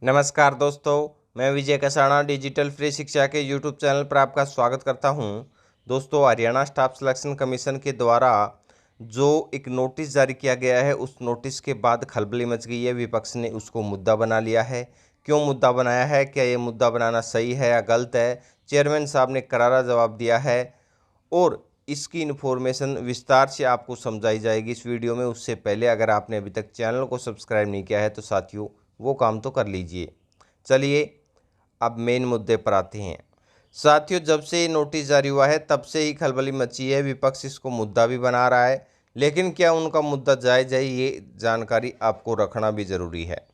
नमस्कार दोस्तों, मैं विजय कसाणा डिजिटल फ्री शिक्षा के यूट्यूब चैनल पर आपका स्वागत करता हूं। दोस्तों, हरियाणा स्टाफ सिलेक्शन कमीशन के द्वारा जो एक नोटिस जारी किया गया है, उस नोटिस के बाद खलबली मच गई है। विपक्ष ने उसको मुद्दा बना लिया है। क्यों मुद्दा बनाया है, क्या ये मुद्दा बनाना सही है या गलत है? चेयरमैन साहब ने करारा जवाब दिया है और इसकी इन्फॉर्मेशन विस्तार से आपको समझाई जाएगी इस वीडियो में। उससे पहले अगर आपने अभी तक चैनल को सब्सक्राइब नहीं किया है तो साथियों वो काम तो कर लीजिए। चलिए अब मेन मुद्दे पर आते हैं। साथियों, जब से ये नोटिस जारी हुआ है तब से ही खलबली मची है। विपक्ष इसको मुद्दा भी बना रहा है, लेकिन क्या उनका मुद्दा जायज़ है, ये जानकारी आपको रखना भी ज़रूरी है।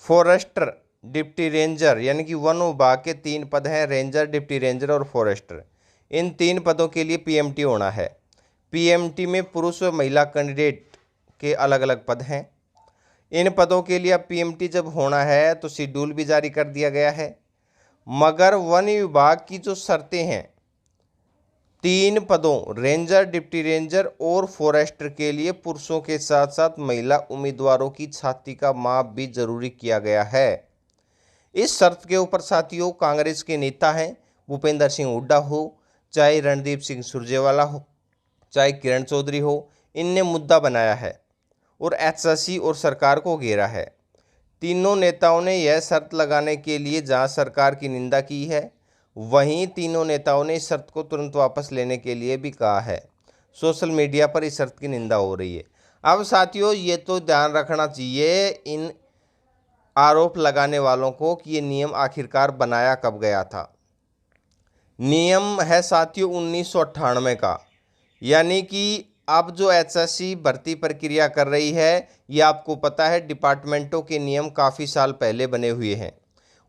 फॉरेस्टर, डिप्टी रेंजर यानी कि वन विभाग के 3 पद हैं, रेंजर, डिप्टी रेंजर और फॉरेस्टर। इन 3 पदों के लिए पीएमटी होना है। पीएमटी में पुरुष व महिला कैंडिडेट के अलग अलग पद हैं। इन पदों के लिए अब पीएमटी जब होना है तो शेड्यूल भी जारी कर दिया गया है, मगर वन विभाग की जो शर्तें हैं 3 पदों रेंजर, डिप्टी रेंजर और फॉरेस्टर के लिए पुरुषों के साथ साथ महिला उम्मीदवारों की छाती का माप भी जरूरी किया गया है। इस शर्त के ऊपर साथियों कांग्रेस के नेता हैं, भूपेंद्र सिंह हुड्डा हो, चाहे रणदीप सिंह सुरजेवाला हो, चाहे किरण चौधरी हो, इनने मुद्दा बनाया है और एचएससी और सरकार को घेरा है। तीनों नेताओं ने यह शर्त लगाने के लिए जहां सरकार की निंदा की है, वहीं तीनों नेताओं ने इस शर्त को तुरंत वापस लेने के लिए भी कहा है। सोशल मीडिया पर इस शर्त की निंदा हो रही है। अब साथियों ये तो ध्यान रखना चाहिए इन आरोप लगाने वालों को कि ये नियम आखिरकार बनाया कब गया था। नियम है साथियों 1998 का, यानी कि अब जो एचएससी भर्ती प्रक्रिया कर रही है, ये आपको पता है डिपार्टमेंटों के नियम काफ़ी साल पहले बने हुए हैं।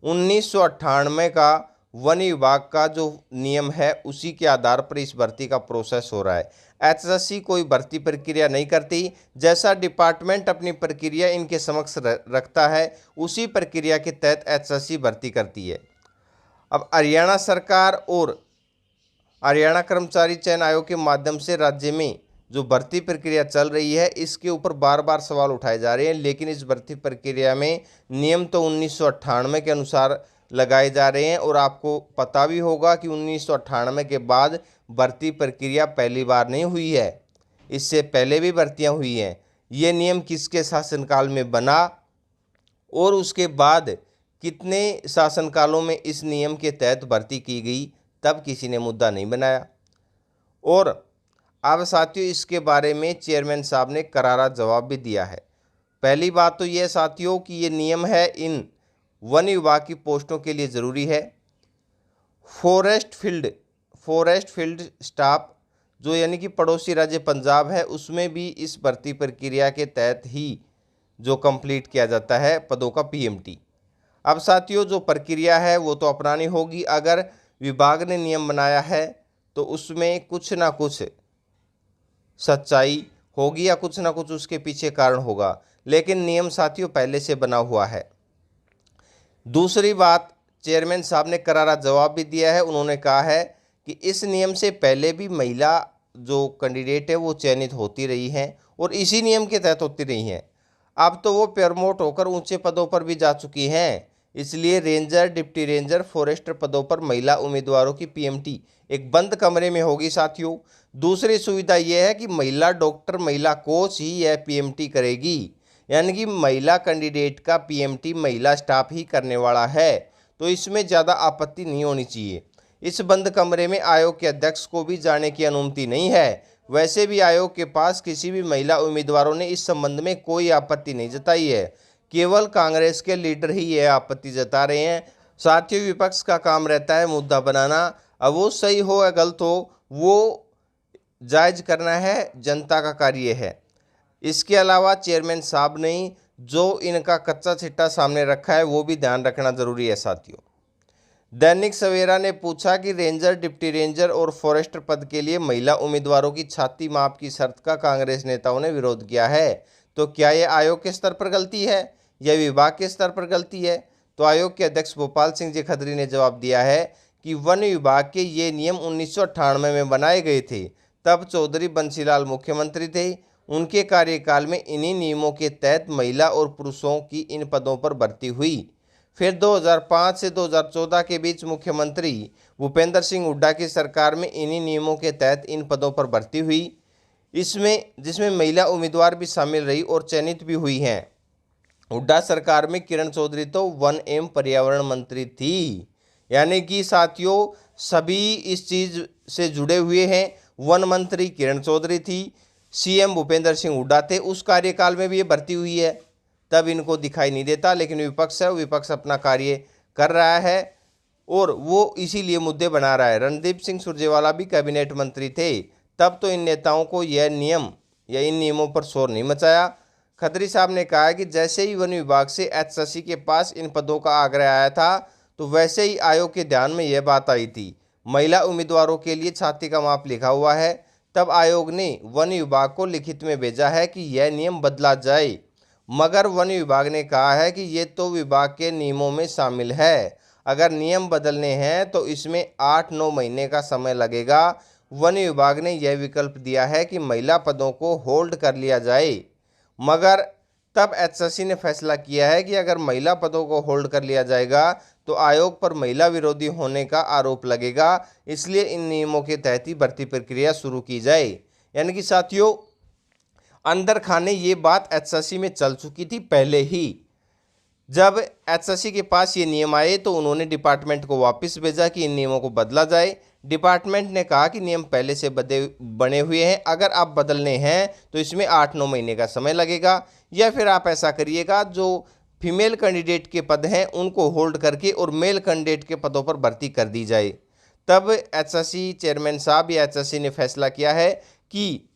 1998 का वन विभाग का जो नियम है उसी के आधार पर इस भर्ती का प्रोसेस हो रहा है। एचएससी कोई भर्ती प्रक्रिया नहीं करती, जैसा डिपार्टमेंट अपनी प्रक्रिया इनके समक्ष रखता है उसी प्रक्रिया के तहत एचएससी भर्ती करती है। अब हरियाणा सरकार और हरियाणा कर्मचारी चयन आयोग के माध्यम से राज्य में जो भर्ती प्रक्रिया चल रही है इसके ऊपर बार बार सवाल उठाए जा रहे हैं, लेकिन इस भर्ती प्रक्रिया में नियम तो 1998 के अनुसार लगाए जा रहे हैं। और आपको पता भी होगा कि 1998 के बाद भर्ती प्रक्रिया पहली बार नहीं हुई है, इससे पहले भी भर्तियां हुई हैं। ये नियम किसके शासनकाल में बना और उसके बाद कितने शासनकालों में इस नियम के तहत भर्ती की गई, तब किसी ने मुद्दा नहीं बनाया। और अब साथियों इसके बारे में चेयरमैन साहब ने करारा जवाब भी दिया है। पहली बात तो यह साथियों कि ये नियम है इन वन विभाग की पोस्टों के लिए ज़रूरी है। फॉरेस्ट फील्ड स्टाफ जो यानी कि पड़ोसी राज्य पंजाब है, उसमें भी इस भर्ती प्रक्रिया के तहत ही जो कंप्लीट किया जाता है पदों का पीएमटी। अब साथियों जो प्रक्रिया है वो तो अपनानी होगी। अगर विभाग ने नियम बनाया है तो उसमें कुछ ना कुछ सच्चाई होगी या कुछ ना कुछ उसके पीछे कारण होगा, लेकिन नियम साथियों पहले से बना हुआ है। दूसरी बात, चेयरमैन साहब ने करारा जवाब भी दिया है। उन्होंने कहा है कि इस नियम से पहले भी महिला जो कैंडिडेट है वो चयनित होती रही हैं और इसी नियम के तहत होती रही हैं। अब तो वो प्रमोट होकर ऊंचे पदों पर भी जा चुकी हैं, इसलिए रेंजर, डिप्टी रेंजर, फॉरेस्टर पदों पर महिला उम्मीदवारों की पीएमटी एक बंद कमरे में होगी साथियों। दूसरी सुविधा यह है कि महिला डॉक्टर, महिला कोच ही यह पीएमटी करेगी, यानी कि महिला कैंडिडेट का पीएमटी महिला स्टाफ ही करने वाला है, तो इसमें ज़्यादा आपत्ति नहीं होनी चाहिए। इस बंद कमरे में आयोग के अध्यक्ष को भी जाने की अनुमति नहीं है। वैसे भी आयोग के पास किसी भी महिला उम्मीदवारों ने इस संबंध में कोई आपत्ति नहीं जताई है, केवल कांग्रेस के लीडर ही यह आपत्ति जता रहे हैं। साथियों विपक्ष का काम रहता है मुद्दा बनाना, अब वो सही हो या गलत हो वो जायज़ करना है जनता का कार्य है। इसके अलावा चेयरमैन साहब ने जो इनका कच्चा चिट्ठा सामने रखा है वो भी ध्यान रखना ज़रूरी है साथियों। दैनिक सवेरा ने पूछा कि रेंजर, डिप्टी रेंजर और फॉरेस्टर पद के लिए महिला उम्मीदवारों की छाती माप की शर्त का कांग्रेस नेताओं ने विरोध किया है, तो क्या यह आयोग के स्तर पर गलती है या विभाग के स्तर पर गलती है? तो आयोग के अध्यक्ष भोपाल सिंह जी खत्री ने जवाब दिया है कि वन विभाग के ये नियम 1998 में बनाए गए थे, तब चौधरी बंसीलाल मुख्यमंत्री थे उनके कार्यकाल में इन्हीं नियमों के तहत महिला और पुरुषों की इन पदों पर भर्ती हुई। फिर 2005 से 2014 के बीच मुख्यमंत्री भूपेंद्र सिंह हुड्डा की सरकार में इन्हीं नियमों के तहत इन पदों पर भर्ती हुई, जिसमें महिला उम्मीदवार भी शामिल रही और चयनित भी हुई हैं। हुड्डा सरकार में किरण चौधरी तो वन एवं पर्यावरण मंत्री थी। यानी कि साथियों, सभी इस चीज़ से जुड़े हुए हैं। वन मंत्री किरण चौधरी थी, सीएम भूपेंद्र सिंह हुड्डा थे, उस कार्यकाल में भी ये भर्ती हुई है। तब इनको दिखाई नहीं देता, लेकिन विपक्ष है, विपक्ष अपना कार्य कर रहा है और वो इसीलिए मुद्दे बना रहा है। रणदीप सिंह सुरजेवाला भी कैबिनेट मंत्री थे, तब तो इन नेताओं को यह नियम या इन नियमों पर शोर नहीं मचाया। खत्री साहब ने कहा कि जैसे ही वन विभाग से एचएससी के पास इन पदों का आग्रह आया था, तो वैसे ही आयोग के ध्यान में यह बात आई थी। महिला उम्मीदवारों के लिए छाती का माप लिखा हुआ है। तब आयोग ने वन विभाग को लिखित में भेजा है कि यह नियम बदला जाए, मगर वन विभाग ने कहा है कि ये तो विभाग के नियमों में शामिल है। अगर नियम बदलने हैं तो इसमें 8-9 महीने का समय लगेगा। वन विभाग ने यह विकल्प दिया है कि महिला पदों को होल्ड कर लिया जाए, मगर तब एचएससी ने फैसला किया है कि अगर महिला पदों को होल्ड कर लिया जाएगा तो आयोग पर महिला विरोधी होने का आरोप लगेगा। इसलिए इन नियमों के तहत ही भर्ती प्रक्रिया शुरू की जाए। यानी कि साथियों, अंदर खाने ये बात एचएससी में चल चुकी थी पहले ही। जब एचएससी के पास ये नियम आए तो उन्होंने डिपार्टमेंट को वापस भेजा कि इन नियमों को बदला जाए। डिपार्टमेंट ने कहा कि नियम पहले से बने हुए हैं, अगर आप बदलने हैं तो इसमें 8-9 महीने का समय लगेगा, या फिर आप ऐसा करिएगा जो फीमेल कैंडिडेट के पद हैं उनको होल्ड करके और मेल कैंडिडेट के पदों पर भर्ती कर दी जाए। तब एचएससी चेयरमैन साहब या एचएससी ने फैसला किया है कि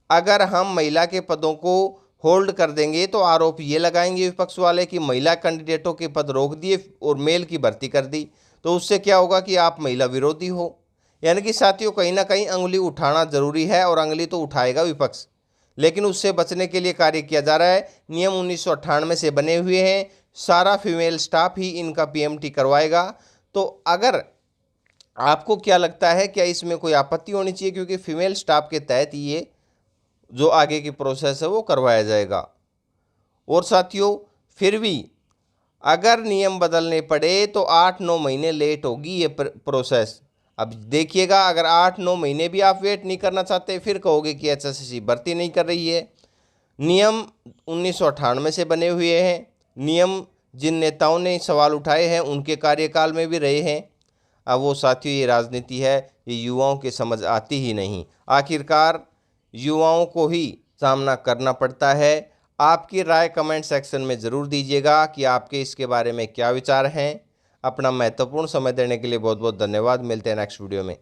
अगर हम महिला के पदों को होल्ड कर देंगे तो आरोप ये लगाएंगे विपक्ष वाले कि महिला कैंडिडेटों के पद रोक दिए और मेल की भर्ती कर दी, तो उससे क्या होगा कि आप महिला विरोधी हो। यानी कि साथियों, कहीं ना कहीं अंगुली उठाना जरूरी है और अंगुली तो उठाएगा विपक्ष, लेकिन उससे बचने के लिए कार्य किया जा रहा है। नियम 1998 से बने हुए हैं, सारा फीमेल स्टाफ ही इनका पीएमटी करवाएगा। तो अगर आपको क्या लगता है, क्या इसमें कोई आपत्ति होनी चाहिए? क्योंकि फीमेल स्टाफ के तहत ये जो आगे की प्रोसेस है वो करवाया जाएगा। और साथियों, फिर भी अगर नियम बदलने पड़े तो 8-9 महीने लेट होगी ये प्रोसेस। अब देखिएगा, अगर 8-9 महीने भी आप वेट नहीं करना चाहते, फिर कहोगे कि एचएससी भर्ती नहीं कर रही है। नियम 1998 से बने हुए हैं, नियम जिन नेताओं ने सवाल उठाए हैं उनके कार्यकाल में भी रहे हैं। अब वो साथियों, ये राजनीति है, ये युवाओं के समझ आती ही नहीं। आखिरकार युवाओं को ही सामना करना पड़ता है। आपकी राय कमेंट सेक्शन में ज़रूर दीजिएगा कि आपके इसके बारे में क्या विचार हैं। अपना महत्वपूर्ण समय देने के लिए बहुत बहुत धन्यवाद। मिलते हैं नेक्स्ट वीडियो में।